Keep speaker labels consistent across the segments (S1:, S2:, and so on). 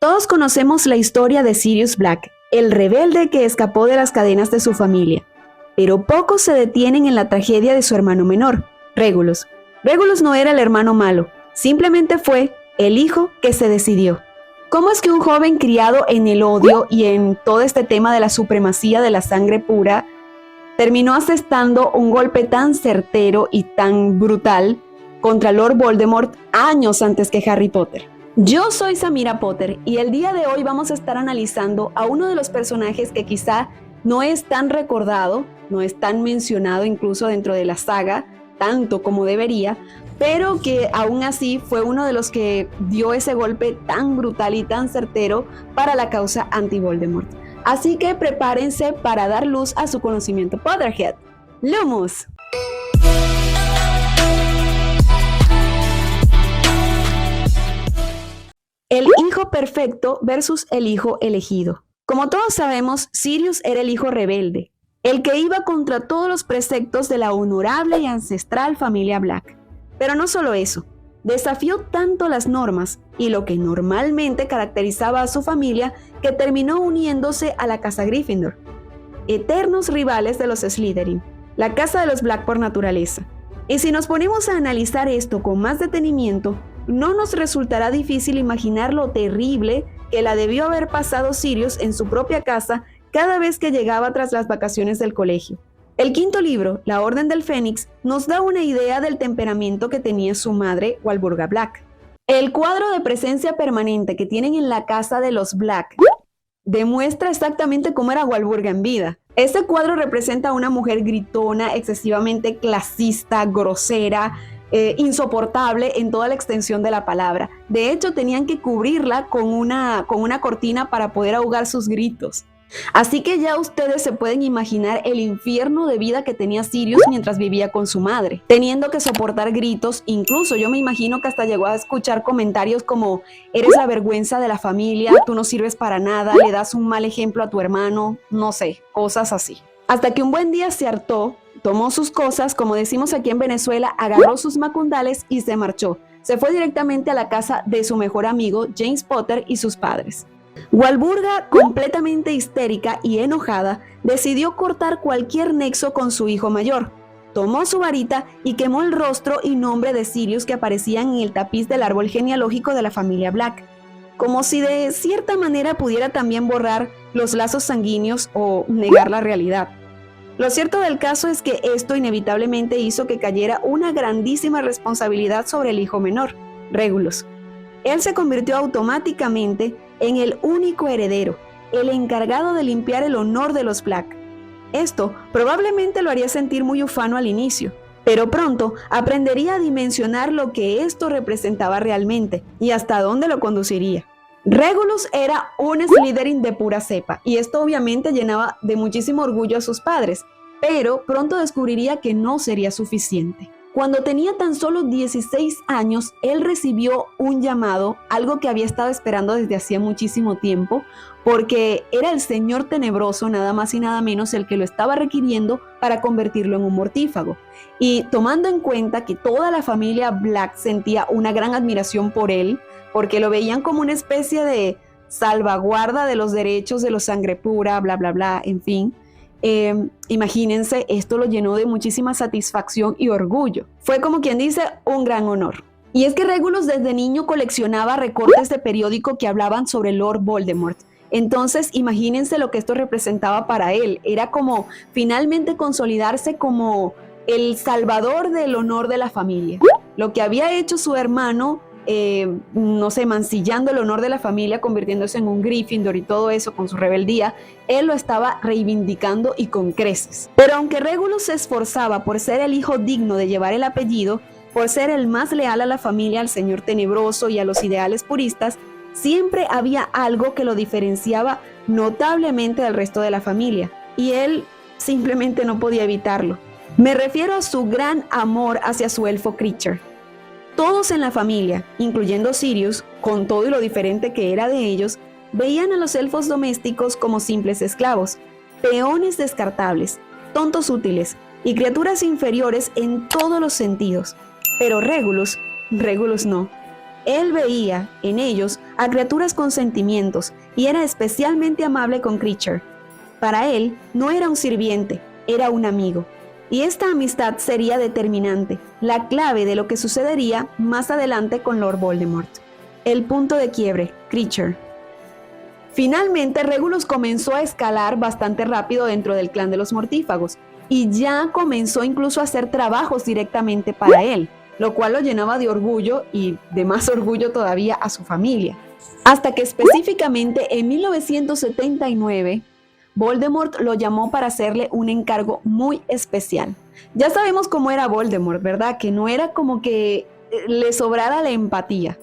S1: Todos conocemos la historia de Sirius Black, el rebelde que escapó de las cadenas de su familia. Pero pocos se detienen en la tragedia de su hermano menor, Regulus. Regulus no era el hermano malo, simplemente fue el hijo que se decidió. ¿Cómo es que un joven criado en el odio y en todo este tema de la supremacía de la sangre pura terminó asestando un golpe tan certero y tan brutal contra Lord Voldemort años antes que Harry Potter? Yo soy Samira Potter y el día de hoy vamos a estar analizando a uno de los personajes que quizá no es tan recordado, no es tan mencionado incluso dentro de la saga, tanto como debería, pero que aún así fue uno de los que dio ese golpe tan brutal y tan certero para la causa anti-Voldemort. Así que prepárense para dar luz a su conocimiento Potterhead. ¡Lumos! El hijo perfecto versus el hijo elegido. Como todos sabemos, Sirius era el hijo rebelde, el que iba contra todos los preceptos de la honorable y ancestral familia Black. Pero no solo eso, desafió tanto las normas y lo que normalmente caracterizaba a su familia que terminó uniéndose a la casa Gryffindor, eternos rivales de los Slytherin, la casa de los Black por naturaleza. Y si nos ponemos a analizar esto con más detenimiento, no nos resultará difícil imaginar lo terrible que la debió haber pasado Sirius en su propia casa cada vez que llegaba tras las vacaciones del colegio. El quinto libro, La Orden del Fénix, nos da una idea del temperamento que tenía su madre, Walburga Black. El cuadro de presencia permanente que tienen en la casa de los Black demuestra exactamente cómo era Walburga en vida. Este cuadro representa a una mujer gritona, excesivamente clasista, grosera, insoportable en toda la extensión de la palabra. De hecho, tenían que cubrirla con una cortina para poder ahogar sus gritos. Así que ya ustedes se pueden imaginar el infierno de vida que tenía Sirius mientras vivía con su madre, teniendo que soportar gritos. Incluso yo me imagino que hasta llegó a escuchar comentarios como: eres la vergüenza de la familia, tú no sirves para nada, le das un mal ejemplo a tu hermano, no sé, cosas así. Hasta que un buen día se hartó, tomó sus cosas, como decimos aquí en Venezuela, agarró sus macundales y se marchó. Se fue directamente a la casa de su mejor amigo, James Potter, y sus padres. Walburga, completamente histérica y enojada, decidió cortar cualquier nexo con su hijo mayor. Tomó su varita y quemó el rostro y nombre de Sirius que aparecían en el tapiz del árbol genealógico de la familia Black, como si de cierta manera pudiera también borrar los lazos sanguíneos o negar la realidad. Lo cierto del caso es que esto inevitablemente hizo que cayera una grandísima responsabilidad sobre el hijo menor, Regulus. Él se convirtió automáticamente en el único heredero, el encargado de limpiar el honor de los Black. Esto probablemente lo haría sentir muy ufano al inicio, pero pronto aprendería a dimensionar lo que esto representaba realmente y hasta dónde lo conduciría. Regulus era un Slytherin de pura cepa, y esto obviamente llenaba de muchísimo orgullo a sus padres, pero pronto descubriría que no sería suficiente. Cuando tenía tan solo 16 años, él recibió un llamado, algo que había estado esperando desde hacía muchísimo tiempo, porque era el Señor Tenebroso, nada más y nada menos, el que lo estaba requiriendo para convertirlo en un mortífago. Y tomando en cuenta que toda la familia Black sentía una gran admiración por él, porque lo veían como una especie de salvaguarda de los derechos de los sangre pura, bla, bla, bla, en fin. Imagínense, esto lo llenó de muchísima satisfacción y orgullo. Fue, como quien dice, un gran honor. Y es que Regulus desde niño coleccionaba recortes de periódico que hablaban sobre Lord Voldemort. Entonces, imagínense lo que esto representaba para él. Era como finalmente consolidarse como el salvador del honor de la familia. Lo que había hecho su hermano, no sé, mancillando el honor de la familia, convirtiéndose en un Gryffindor y todo eso con su rebeldía, él lo estaba reivindicando y con creces. Pero aunque Regulus se esforzaba por ser el hijo digno de llevar el apellido, por ser el más leal a la familia, al Señor Tenebroso y a los ideales puristas, siempre había algo que lo diferenciaba notablemente del resto de la familia, y él simplemente no podía evitarlo. Me refiero a su gran amor hacia su elfo Kreacher. Todos en la familia, incluyendo Sirius, con todo y lo diferente que era de ellos, veían a los elfos domésticos como simples esclavos, peones descartables, tontos útiles y criaturas inferiores en todos los sentidos. Pero Regulus no. Él veía en ellos a criaturas con sentimientos y era especialmente amable con Kreacher. Para él no era un sirviente, era un amigo. Y esta amistad sería determinante, la clave de lo que sucedería más adelante con Lord Voldemort. El punto de quiebre, Kreacher. Finalmente, Regulus comenzó a escalar bastante rápido dentro del clan de los mortífagos y ya comenzó incluso a hacer trabajos directamente para él, lo cual lo llenaba de orgullo y de más orgullo todavía a su familia. Hasta que específicamente en 1979, Voldemort lo llamó para hacerle un encargo muy especial. Ya sabemos cómo era Voldemort, ¿verdad? Que no era como que le sobrara la empatía.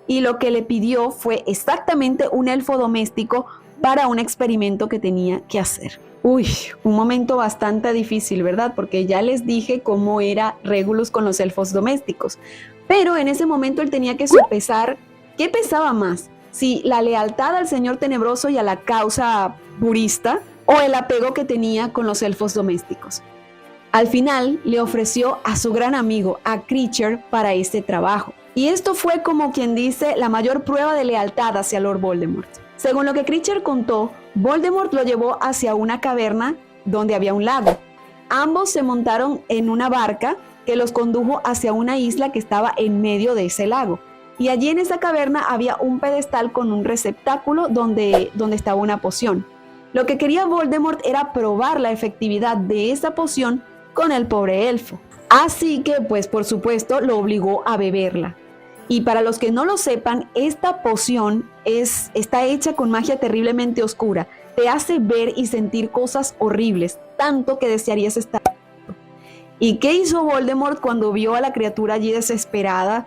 S1: Y lo que le pidió fue exactamente un elfo doméstico para un experimento que tenía que hacer. Uy, un momento bastante difícil, ¿verdad? Porque ya les dije cómo era Regulus con los elfos domésticos. Pero en ese momento él tenía que sopesar qué pesaba más, si la lealtad al Señor Tenebroso y a la causa purista o el apego que tenía con los elfos domésticos. Al final le ofreció a su gran amigo, a Kreacher, para este trabajo. Y esto fue como quien dice la mayor prueba de lealtad hacia Lord Voldemort. Según lo que Kreacher contó, Voldemort lo llevó hacia una caverna donde había un lago. Ambos se montaron en una barca que los condujo hacia una isla que estaba en medio de ese lago. Y allí en esa caverna había un pedestal con un receptáculo donde estaba una poción. Lo que quería Voldemort era probar la efectividad de esa poción con el pobre elfo. Así que, pues por supuesto, lo obligó a beberla. Y para los que no lo sepan, esta poción está hecha con magia terriblemente oscura. Te hace ver y sentir cosas horribles, tanto que desearías estar. ¿Y qué hizo Voldemort cuando vio a la criatura allí desesperada?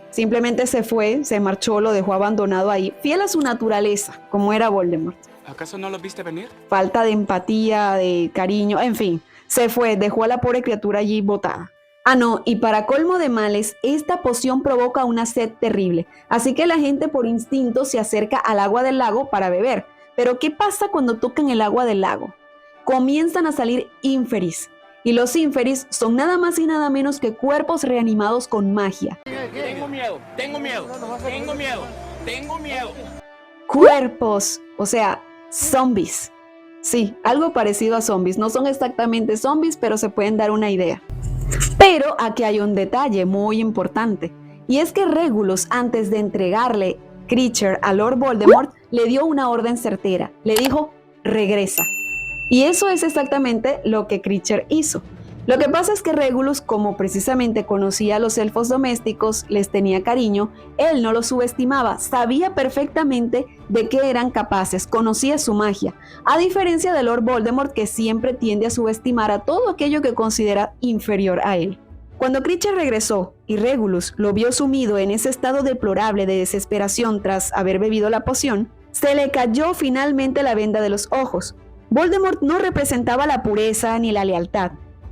S1: Simplemente se fue, se marchó, lo dejó abandonado ahí, fiel a su naturaleza, como era Voldemort.
S2: ¿Acaso no lo viste venir?
S1: Falta de empatía, de cariño, en fin, se fue, dejó a la pobre criatura allí botada. Ah, no, y para colmo de males, esta poción provoca una sed terrible, así que la gente por instinto se acerca al agua del lago para beber. Pero ¿qué pasa cuando tocan el agua del lago? Comienzan a salir Inferis, y los Inferis son nada más y nada menos que cuerpos reanimados con magia.
S2: Tengo miedo, tengo miedo, tengo miedo, tengo miedo.
S1: Cuerpos, o sea, zombies. Sí, algo parecido a zombies. No son exactamente zombies, pero se pueden dar una idea. Pero aquí hay un detalle muy importante, y es que Regulus, antes de entregarle Kreacher a Lord Voldemort, le dio una orden certera. Le dijo, regresa. Y eso es exactamente lo que Kreacher hizo. Lo que pasa es que Regulus, como precisamente conocía a los elfos domésticos, les tenía cariño, él no los subestimaba, sabía perfectamente de qué eran capaces, conocía su magia, a diferencia de Lord Voldemort, que siempre tiende a subestimar a todo aquello que considera inferior a él. Cuando Kreacher regresó y Regulus lo vio sumido en ese estado deplorable de desesperación tras haber bebido la poción, se le cayó finalmente la venda de los ojos. Voldemort no representaba la pureza ni la lealtad,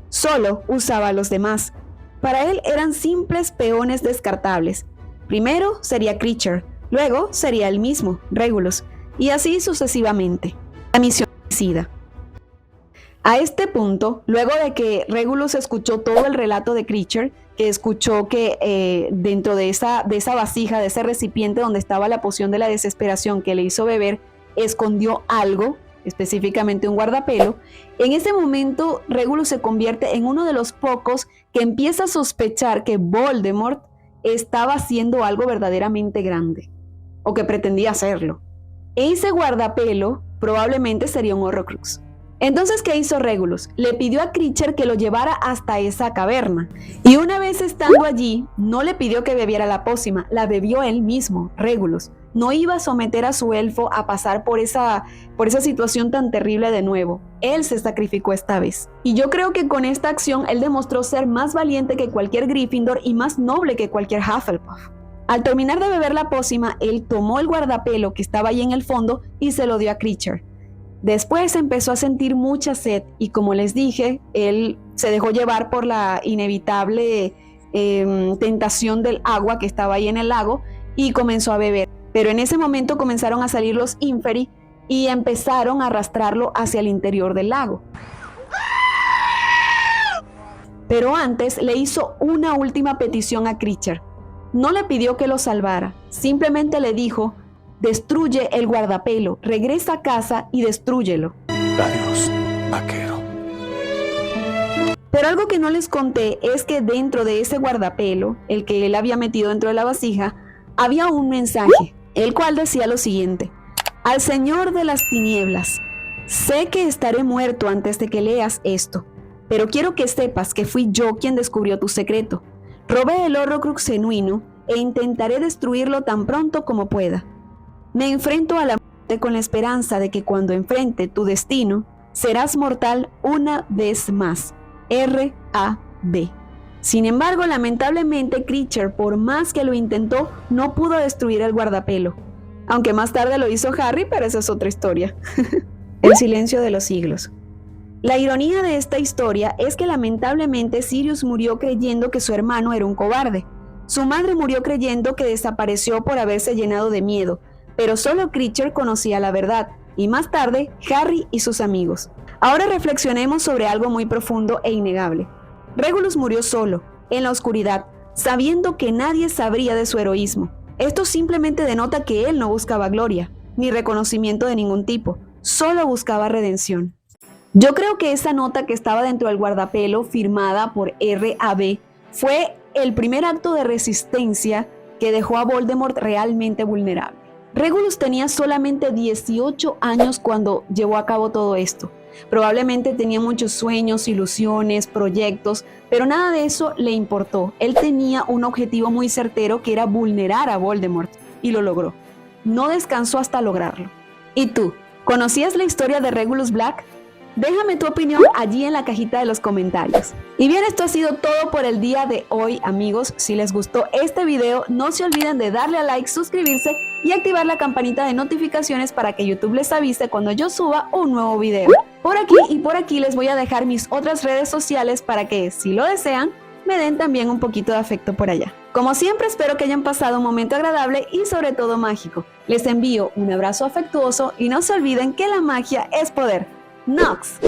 S1: solo usaba a los demás. Para él eran simples peones descartables. Primero sería Kreacher, luego sería él mismo, Regulus, y así sucesivamente. La misión suicida. A este punto, luego de que Regulus escuchó todo el relato de Kreacher, que escuchó que dentro de esa vasija, de ese recipiente donde estaba la poción de la desesperación que le hizo beber, escondió algo, específicamente un guardapelo, en ese momento Regulus se convierte en uno de los pocos que empieza a sospechar que Voldemort estaba haciendo algo verdaderamente grande, o que pretendía hacerlo. Ese guardapelo probablemente sería un Horrocrux. Entonces, ¿qué hizo Regulus? Le pidió a Kreacher que lo llevara hasta esa caverna. Y una vez estando allí, no le pidió que bebiera la pócima, la bebió él mismo, Regulus. No iba a someter a su elfo a pasar por esa situación tan terrible de nuevo. Él se sacrificó esta vez. Y yo creo que con esta acción él demostró ser más valiente que cualquier Gryffindor y más noble que cualquier Hufflepuff. Al terminar de beber la pócima, él tomó el guardapelo que estaba ahí en el fondo y se lo dio a Kreacher. Después empezó a sentir mucha sed y, como les dije, él se dejó llevar por la inevitable tentación del agua que estaba ahí en el lago y comenzó a beber. Pero en ese momento comenzaron a salir los Inferi y empezaron a arrastrarlo hacia el interior del lago. Pero antes le hizo una última petición a Kreacher. No le pidió que lo salvara, simplemente le dijo: destruye el guardapelo, regresa a casa y destrúyelo.
S3: Adiós, vaquero.
S1: Pero algo que no les conté es que dentro de ese guardapelo, el que él había metido dentro de la vasija, había un mensaje, el cual decía lo siguiente: al Señor de las tinieblas, sé que estaré muerto antes de que leas esto, pero quiero que sepas que fui yo quien descubrió tu secreto. Robé el Horrocrux genuino e intentaré destruirlo tan pronto como pueda. Me enfrento a la muerte con la esperanza de que cuando enfrente tu destino, serás mortal una vez más. R.A.B. Sin embargo, lamentablemente, Kreacher, por más que lo intentó, no pudo destruir el guardapelo. Aunque más tarde lo hizo Harry, pero esa es otra historia. El silencio de los siglos. La ironía de esta historia es que lamentablemente Sirius murió creyendo que su hermano era un cobarde. Su madre murió creyendo que desapareció por haberse llenado de miedo, pero solo Kreacher conocía la verdad, y más tarde, Harry y sus amigos. Ahora reflexionemos sobre algo muy profundo e innegable. Regulus murió solo, en la oscuridad, sabiendo que nadie sabría de su heroísmo. Esto simplemente denota que él no buscaba gloria, ni reconocimiento de ningún tipo, solo buscaba redención. Yo creo que esa nota que estaba dentro del guardapelo, firmada por R.A.B., fue el primer acto de resistencia que dejó a Voldemort realmente vulnerable. Regulus tenía solamente 18 años cuando llevó a cabo todo esto. Probablemente tenía muchos sueños, ilusiones, proyectos, pero nada de eso le importó. Él tenía un objetivo muy certero que era vulnerar a Voldemort, y lo logró. No descansó hasta lograrlo. ¿Y tú? ¿Conocías la historia de Regulus Black? Déjame tu opinión allí en la cajita de los comentarios. Y bien, esto ha sido todo por el día de hoy, amigos. Si les gustó este video, no se olviden de darle a like, suscribirse y activar la campanita de notificaciones para que YouTube les avise cuando yo suba un nuevo video. Por aquí y por aquí les voy a dejar mis otras redes sociales para que, si lo desean, me den también un poquito de afecto por allá. Como siempre, espero que hayan pasado un momento agradable y sobre todo mágico. Les envío un abrazo afectuoso y no se olviden que la magia es poder. Nox.